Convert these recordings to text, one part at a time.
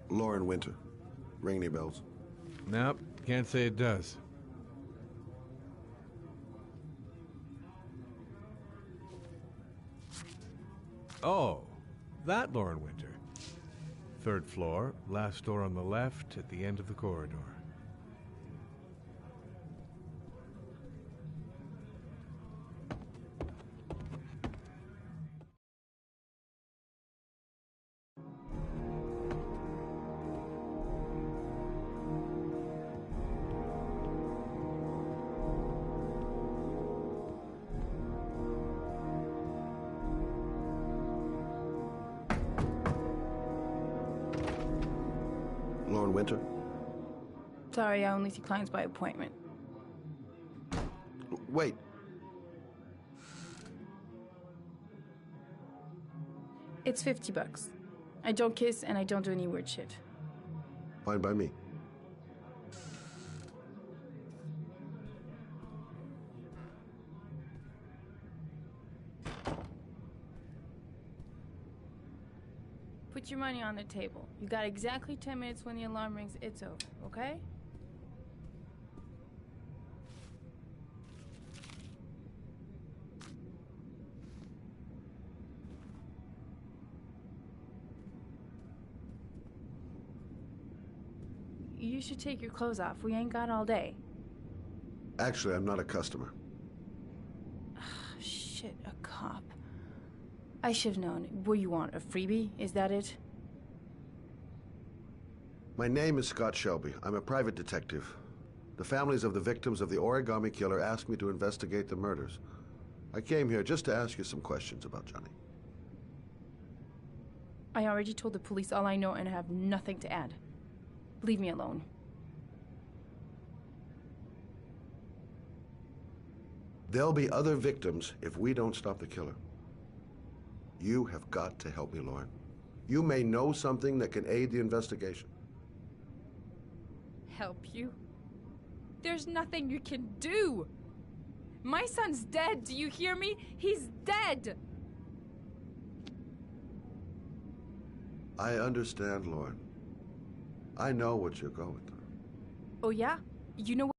Lauren Winter. Ring any bells? Nope, can't say it does. Oh, that Lauren Winter. Third floor, last door on the left at the end of the corridor. Lauren Winter? Sorry, I only see clients by appointment. Wait. It's $50. I don't kiss and I don't do any weird shit. Fine by me. Put your money on the table. You got exactly 10 minutes when the alarm rings. It's over, okay? You should take your clothes off. We ain't got all day. Actually, I'm not a customer. Shit, a cop. I should've known. What do you want, a freebie? Is that it? My name is Scott Shelby. I'm a private detective. The families of the victims of the origami killer asked me to investigate the murders. I came here just to ask you some questions about Johnny. I already told the police all I know and I have nothing to add. Leave me alone. There'll be other victims if we don't stop the killer. You have got to help me, Lauren. You may know something that can aid the investigation. Help you? There's nothing you can do. My son's dead, do you hear me? He's dead! I understand, Lauren. I know what you're going through. Oh yeah? You know what?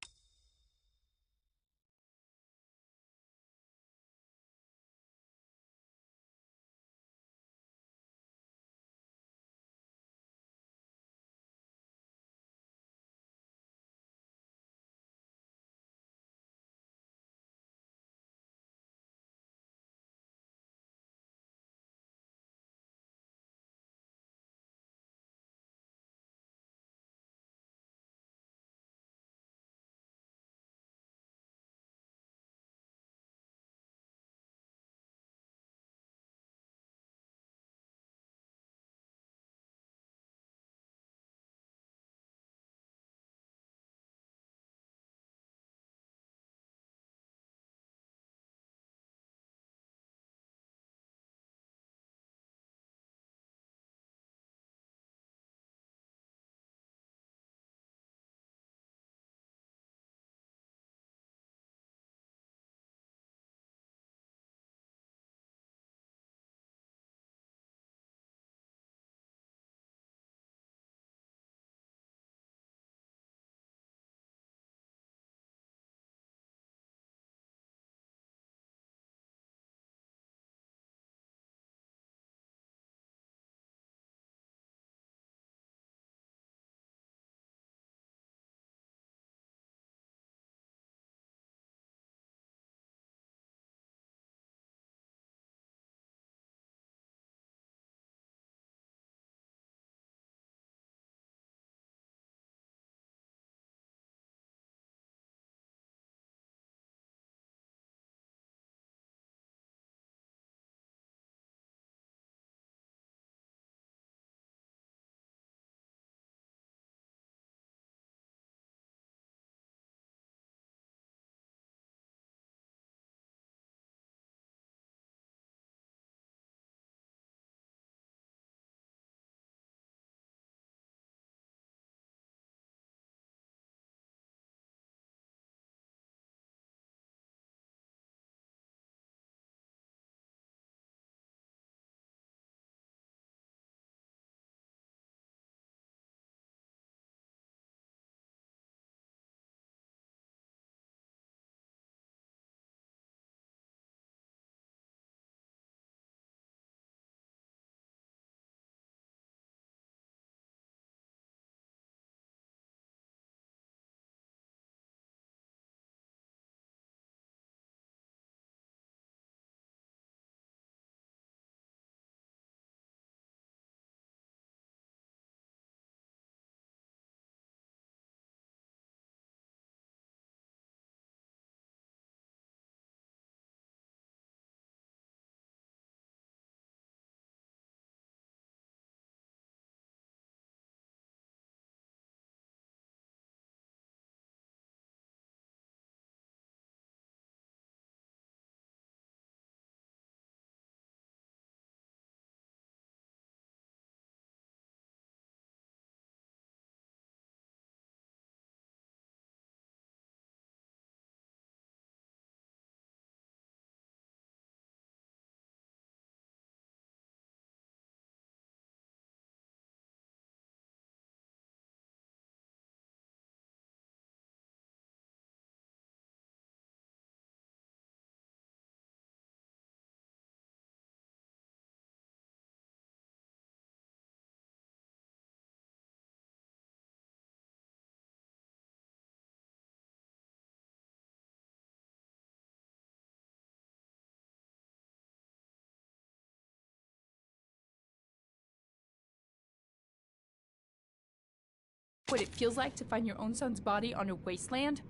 what it feels like to find your own son's body on a wasteland?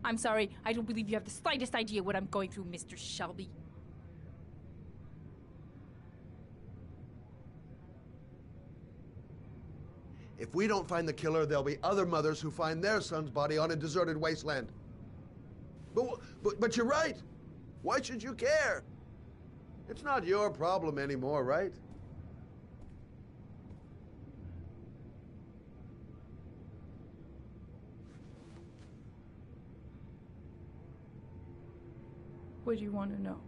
I'm sorry, I don't believe you have the slightest idea what I'm going through, Mr. Shelby. If we don't find the killer, there'll be other mothers who find their son's body on a deserted wasteland. But you're right. Why should you care? It's not your problem anymore, right? What do you want to know?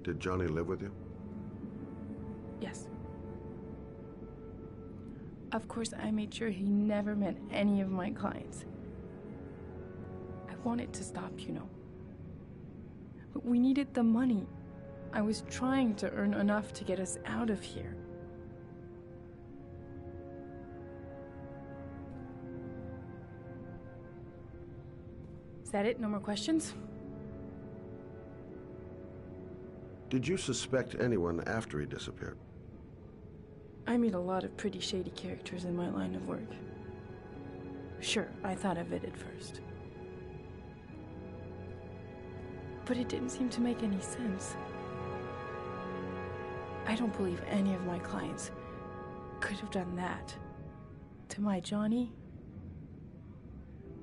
Did Johnny live with you? Yes. Of course, I made sure he never met any of my clients. I wanted to stop, you know. But we needed the money. I was trying to earn enough to get us out of here. Is that it? No more questions? Did you suspect anyone after he disappeared? I meet a lot of pretty shady characters in my line of work. Sure, I thought of it at first. But it didn't seem to make any sense. I don't believe any of my clients could have done that to my Johnny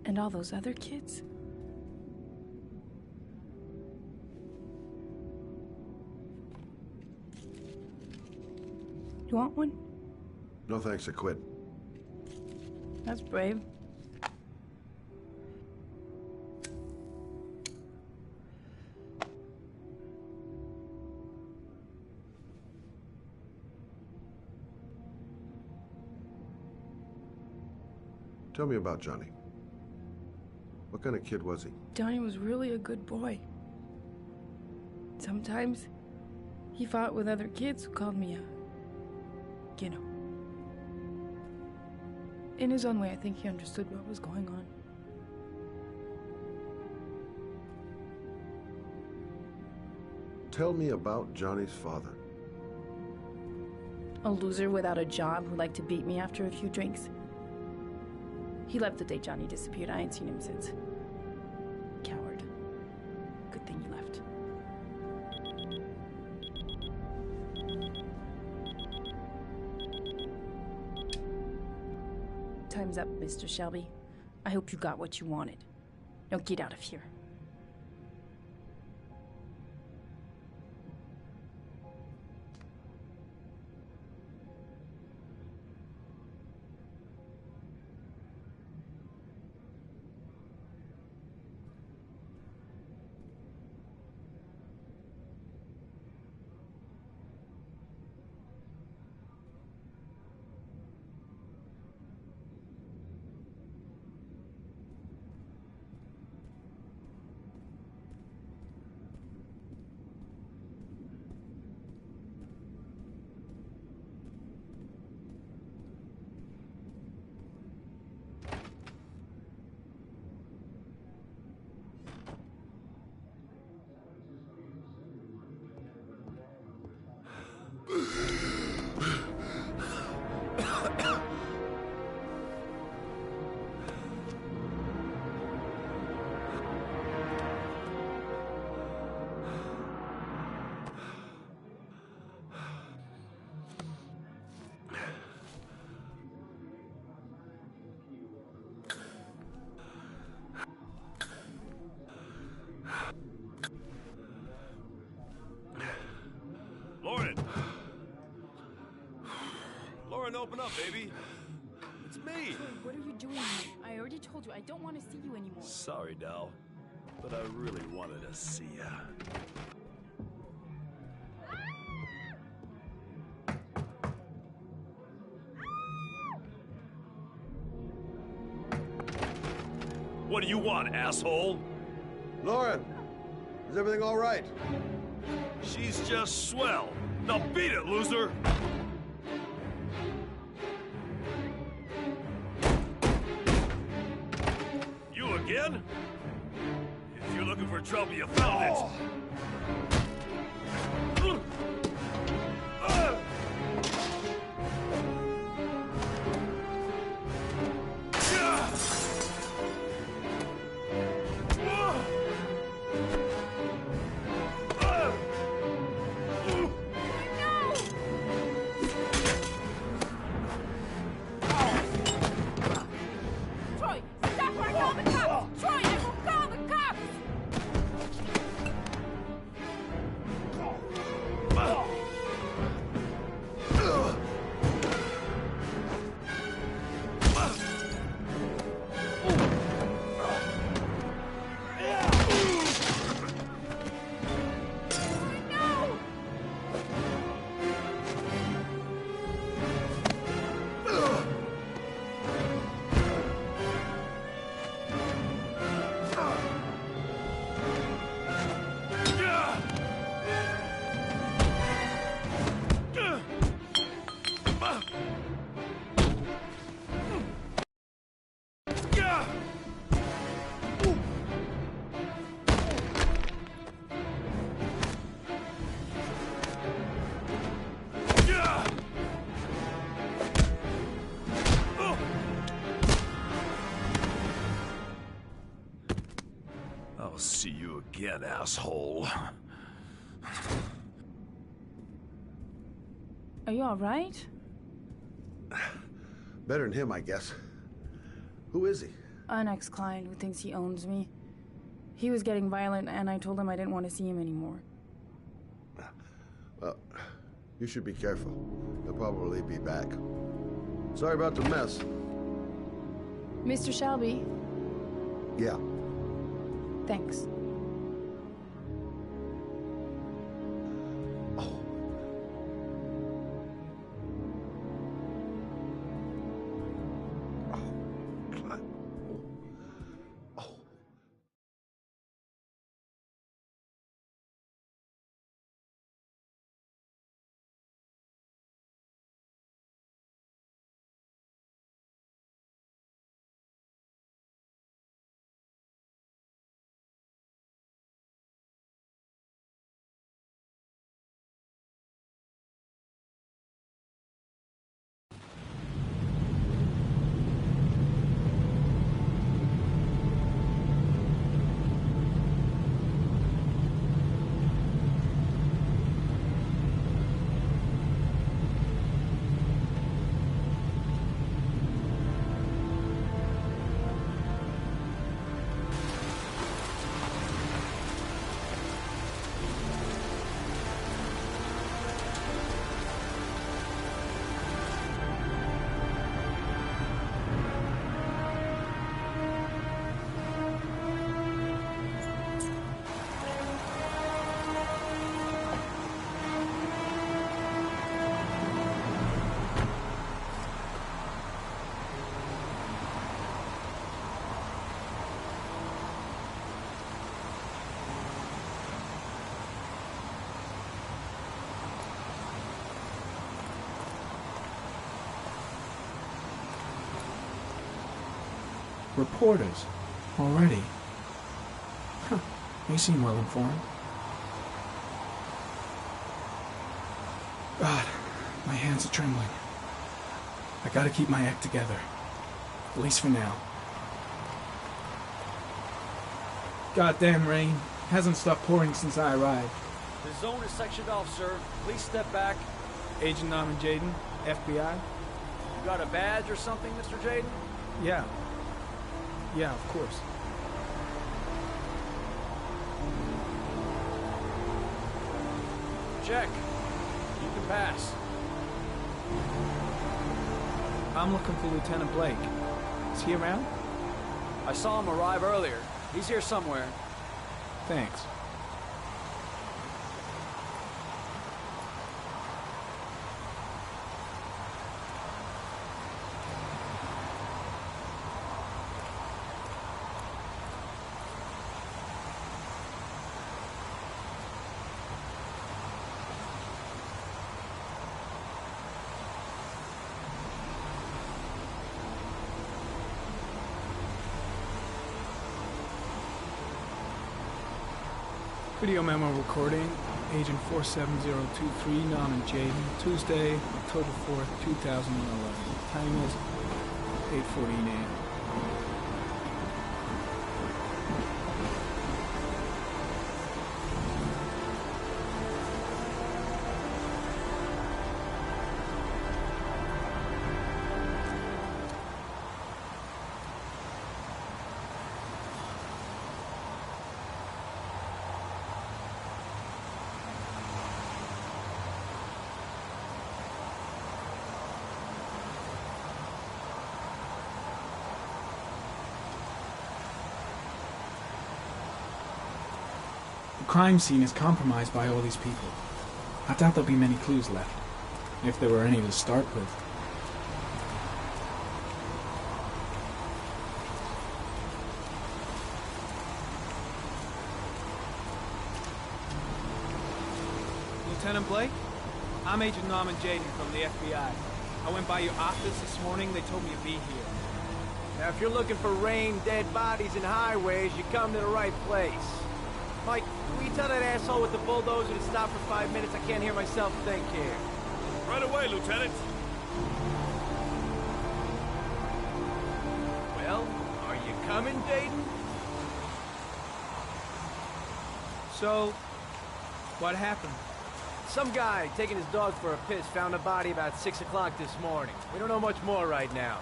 and all those other kids. You want one? No thanks, I quit. That's brave. Tell me about Johnny. What kind of kid was he? Johnny was really a good boy. Sometimes he fought with other kids who called me you know. In his own way, I think he understood what was going on. Tell me about Johnny's father. A loser without a job who liked to beat me after a few drinks. He left the day Johnny disappeared. I ain't seen him since. Coward. Good thing he left. Time's up, Mr. Shelby. I hope you got what you wanted. Now get out of here. Lauren, open up, baby. It's me. What are you doing here? I already told you I don't want to see you anymore. Sorry, Dal, but I really wanted to see ya. What do you want, asshole? Lauren, is everything all right? She's just swell. Now beat it, loser! You again? If you're looking for trouble, you found it. again, asshole. Are you alright? Better than him, I guess. Who is he? An ex-client who thinks he owns me. He was getting violent, and I told him I didn't want to see him anymore. Well, you should be careful. He'll probably be back. Sorry about the mess. Mr. Shelby, Yeah. thanks. Oh. Oh, God. Oh. Reporters. Already. Huh. They seem well informed. God, my hands are trembling. I gotta keep my act together. At least for now. Goddamn rain. Hasn't stopped pouring since I arrived. The zone is sectioned off, sir. Please step back. Agent Norman Jaden, FBI? You got a badge or something, Mr. Jaden? Yeah. Yeah, of course. Check. You can pass. I'm looking for Lieutenant Blake. Is he around? I saw him arrive earlier. He's here somewhere. Thanks. Video memo recording, Agent 47023, Norman Jaden, Tuesday, October 4th, 2011. Time is 8:14 a.m. The crime scene is compromised by all these people. I doubt there'll be many clues left, if there were any to start with. Lieutenant Blake? I'm Agent Norman Jaden from the FBI. I went by your office this morning. They told me to be here. Now, if you're looking for rain, dead bodies, and highways, you come to the right place. Mike, will you tell that asshole with the bulldozer to stop for 5 minutes? I can't hear myself think here. Right away, Lieutenant. Well, are you coming, Jaden? So, what happened? Some guy taking his dog for a piss found a body about 6 o'clock this morning. We don't know much more right now.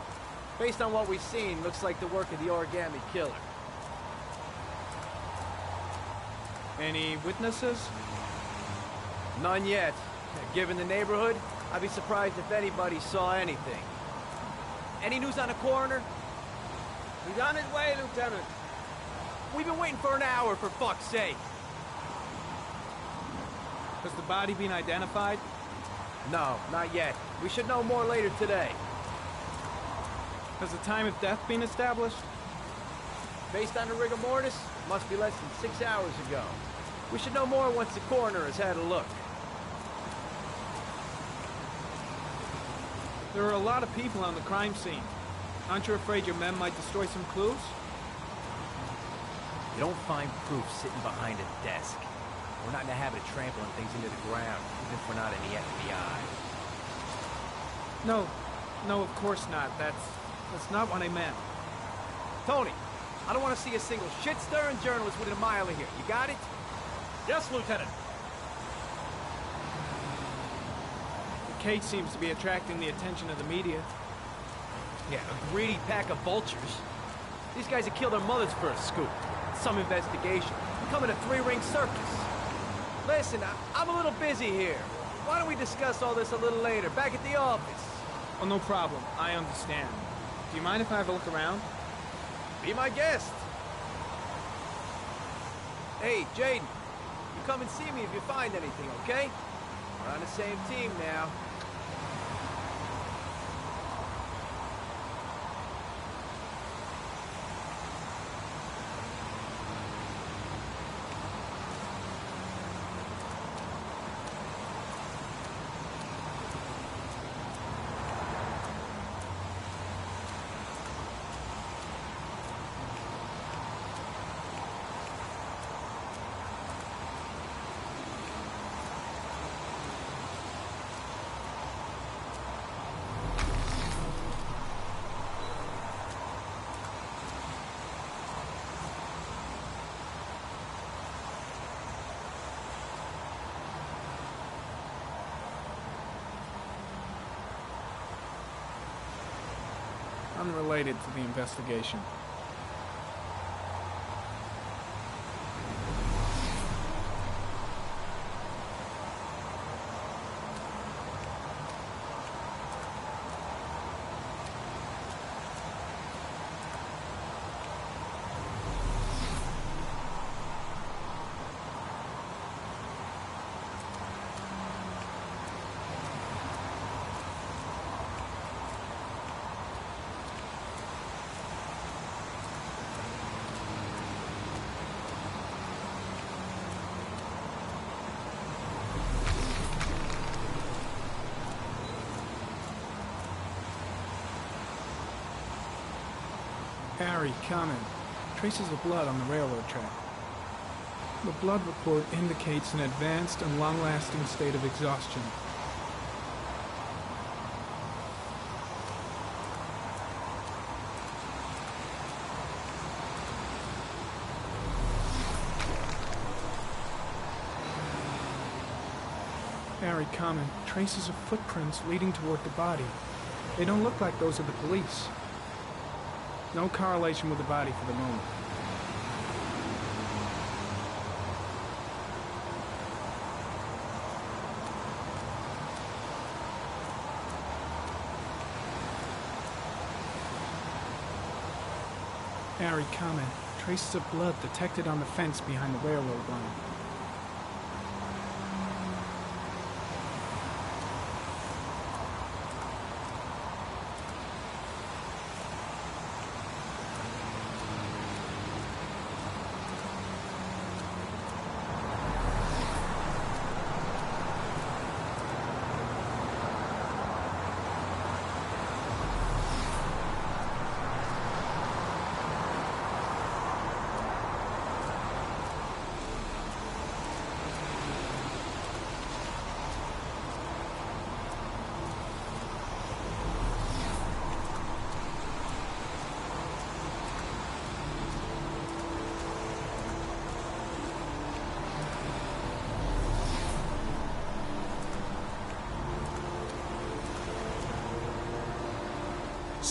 Based on what we've seen, looks like the work of the origami killer. Any witnesses? None yet. Given the neighborhood, I'd be surprised if anybody saw anything. Any news on the coroner? He's on his way, Lieutenant. We've been waiting for an hour, for fuck's sake. Has the body been identified? No, not yet. We should know more later today. Has the time of death been established? Based on the rigor mortis, must be less than 6 hours ago. We should know more once the coroner has had a look. There are a lot of people on the crime scene. Aren't you afraid your men might destroy some clues? You don't find proof sitting behind a desk. We're not in the habit of trampling things into the ground, even if we're not in the FBI. No, of course not. That's not what I meant. Tony, I don't want to see a single shit-stirring journalist within a mile of here. You got it? Yes, Lieutenant. The case seems to be attracting the attention of the media. Yeah, a greedy pack of vultures. These guys have killed their mothers for a scoop. Some investigation. Becoming a three-ring circus. Listen, I'm a little busy here. Why don't we discuss all this a little later, back at the office? Oh, no problem. I understand. Do you mind if I have a look around? Be my guest. Hey, Jaden, you come and see me if you find anything, okay? We're on the same team now. Unrelated to the investigation. Harry, comment. Traces of blood on the railroad track. The blood report indicates an advanced and long-lasting state of exhaustion. Harry, comment. Traces of footprints leading toward the body. They don't look like those of the police. No correlation with the body for the moment. Harry, comment. Traces of blood detected on the fence behind the railroad line.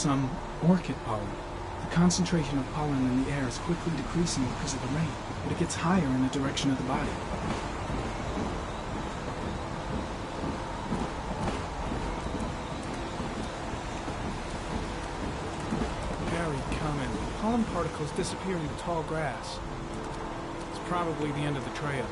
some orchid pollen. The concentration of pollen in the air is quickly decreasing because of the rain, but it gets higher in the direction of the body. Very common. Pollen particles disappear in the tall grass. It's probably the end of the trail.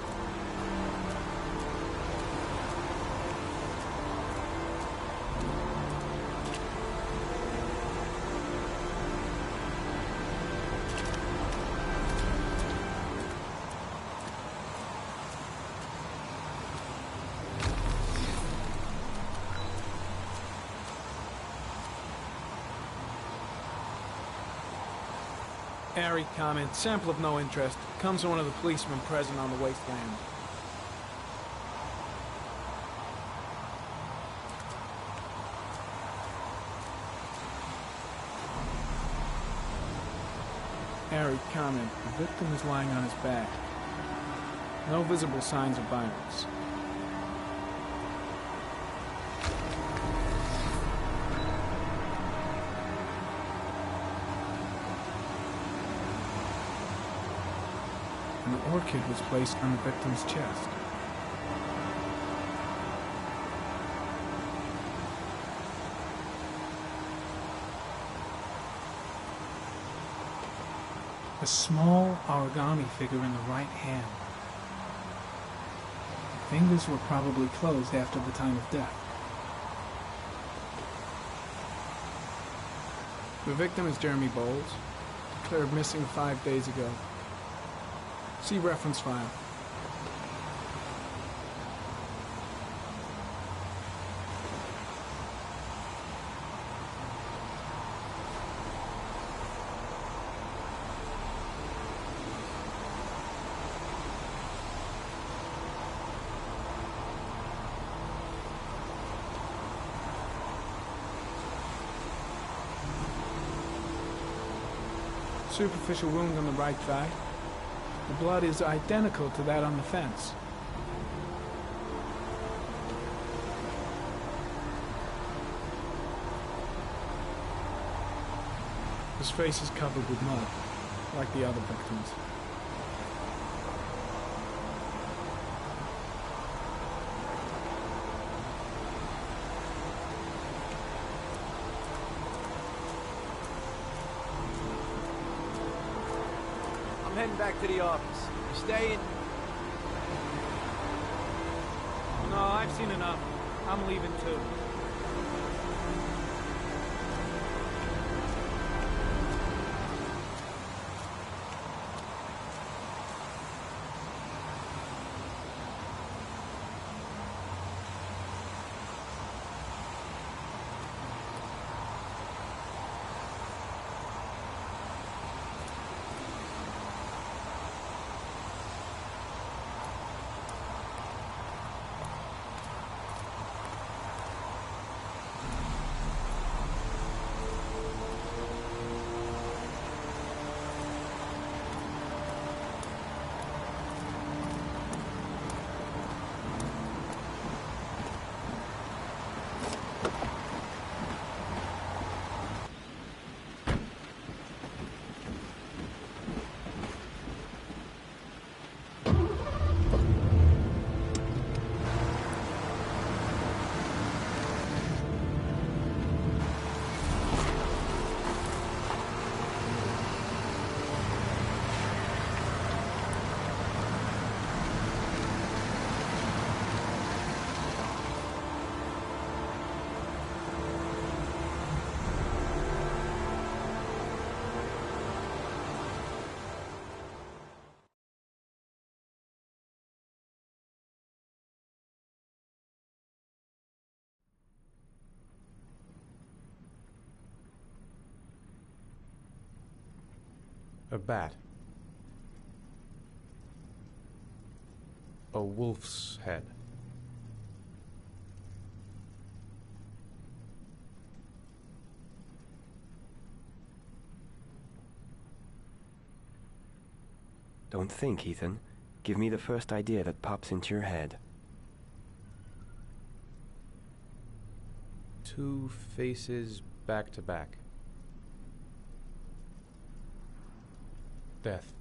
Airy comment, sample of no interest. Comes from one of the policemen present on the wasteland. Airy comment, the victim is lying on his back. No visible signs of violence. An orchid was placed on the victim's chest. A small origami figure in the right hand. The fingers were probably closed after the time of death. The victim is Jeremy Bowles, declared missing 5 days ago. See reference file. Superficial wound on the right thigh. The blood is identical to that on the fence. His face is covered with mud, like the other victims. I'm heading back to the office. You staying? No, I've seen enough. I'm leaving too. A bat. A wolf's head. Don't think, Ethan. Give me the first idea that pops into your head. Two faces back to back. Death.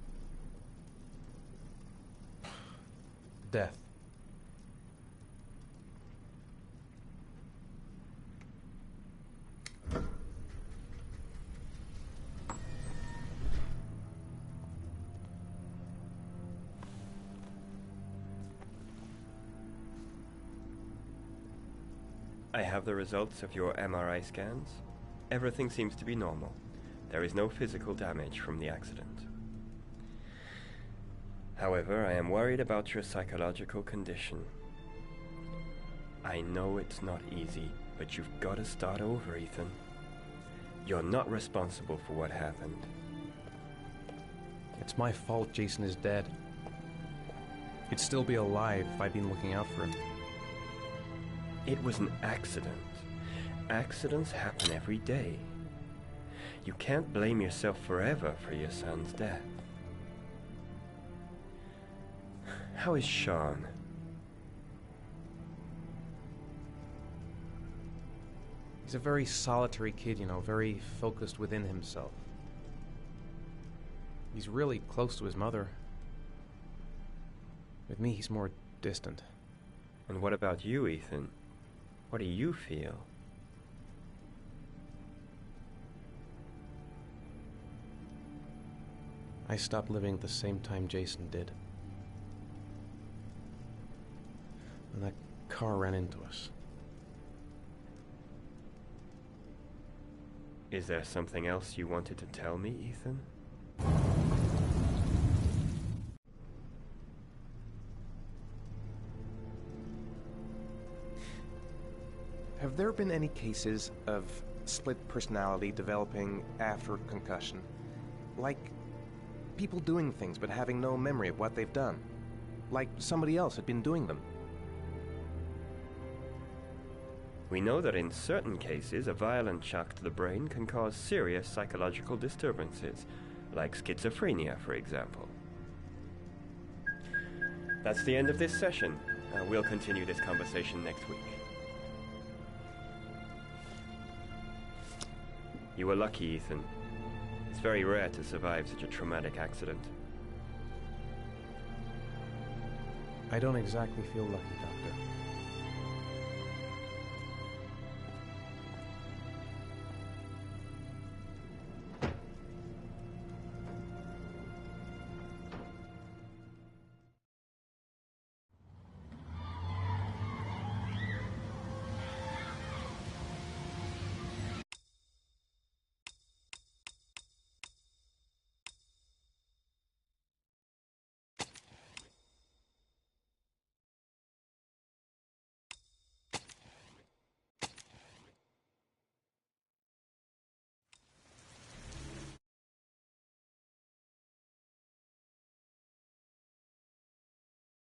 Death. I have the results of your MRI scans. Everything seems to be normal. There is no physical damage from the accident. However, I am worried about your psychological condition. I know it's not easy, but you've got to start over, Ethan. You're not responsible for what happened. It's my fault Jason is dead. He'd still be alive if I'd been looking out for him. It was an accident. Accidents happen every day. You can't blame yourself forever for your son's death. How is Sean? He's a very solitary kid, you know, very focused within himself. He's really close to his mother. With me, he's more distant. And what about you, Ethan? What do you feel? I stopped living at the same time Jason did. And that car ran into us. Is there something else you wanted to tell me, Ethan? Have there been any cases of split personality developing after concussion? Like people doing things but having no memory of what they've done? Like somebody else had been doing them? We know that in certain cases, a violent shock to the brain can cause serious psychological disturbances, like schizophrenia, for example. That's the end of this session. We'll continue this conversation next week. You were lucky, Ethan. It's very rare to survive such a traumatic accident. I don't exactly feel lucky, Doctor.